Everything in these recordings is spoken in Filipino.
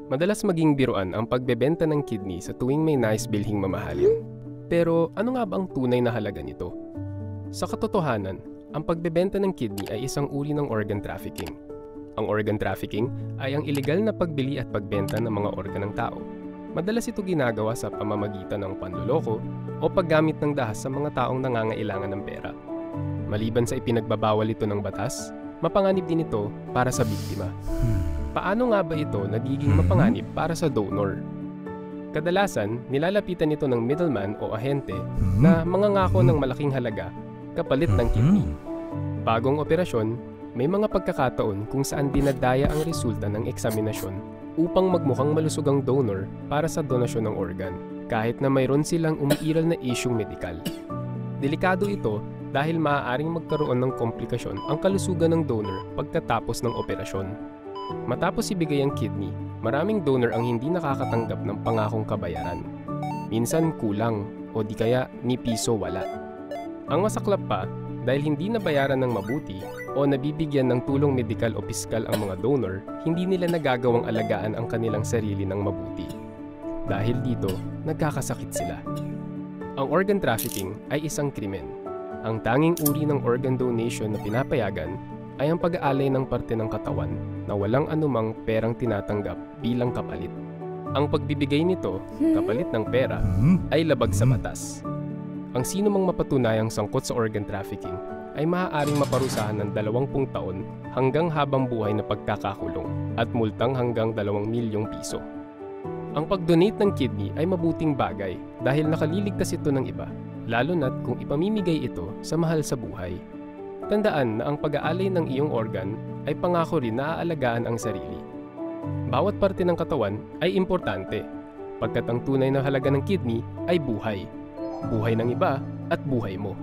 Madalas maging biruan ang pagbebenta ng kidney sa tuwing may nais bilhing mamahalin. Pero ano nga ba ang tunay na halaga nito? Sa katotohanan, ang pagbebenta ng kidney ay isang uri ng organ trafficking. Ang organ trafficking ay ang ilegal na pagbili at pagbenta ng mga organ ng tao. Madalas ito ginagawa sa pamamagitan ng panloloko o paggamit ng dahas sa mga taong nangangailangan ng pera. Maliban sa ipinagbabawal ito ng batas, mapanganib din ito para sa biktima. Paano nga ba ito nagiging mapanganib para sa donor? Kadalasan, nilalapitan ito ng middleman o ahente na mangangako ng malaking halaga kapalit ng kidney. Bagong operasyon, may mga pagkakataon kung saan dinadaya ang resulta ng eksaminasyon upang magmukhang malusog ang donor para sa donasyon ng organ, kahit na mayroon silang umiiral na isyung medikal. Delikado ito dahil maaaring magkaroon ng komplikasyon ang kalusugan ng donor pagkatapos ng operasyon. Matapos ibigay ang kidney, maraming donor ang hindi nakakatanggap ng pangakong kabayaran. Minsan kulang o di kaya ni piso wala. Ang masaklap pa, dahil hindi nabayaran ng mabuti o nabibigyan ng tulong medikal o piskal ang mga donor, hindi nila nagagawang alagaan ang kanilang sarili ng mabuti. Dahil dito, nagkakasakit sila. Ang organ trafficking ay isang krimen. Ang tanging uri ng organ donation na pinapayagan ay ang pag-aalay ng parte ng katawan na walang anumang perang tinatanggap bilang kapalit. Ang pagbibigay nito, kapalit ng pera, ay labag sa batas. Ang sino mang mapatunayang sangkot sa organ trafficking ay maaaring maparusahan ng 20 taon hanggang habang buhay na pagkakakulong at multang hanggang 2 milyong piso. Ang pag-donate ng kidney ay mabuting bagay dahil nakaliligtas ito ng iba, lalo na't kung ipamimigay ito sa mahal sa buhay. Tandaan na ang pag-aalay ng iyong organ ay pangako rin na aalagaan ang sarili. Bawat parte ng katawan ay importante, pagkat ang tunay na halaga ng kidney ay buhay. Buhay ng iba at buhay mo.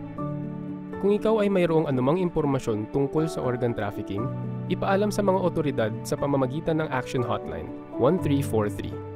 Kung ikaw ay mayroong anumang impormasyon tungkol sa organ trafficking, ipaalam sa mga otoridad sa pamamagitan ng Action Hotline 1343.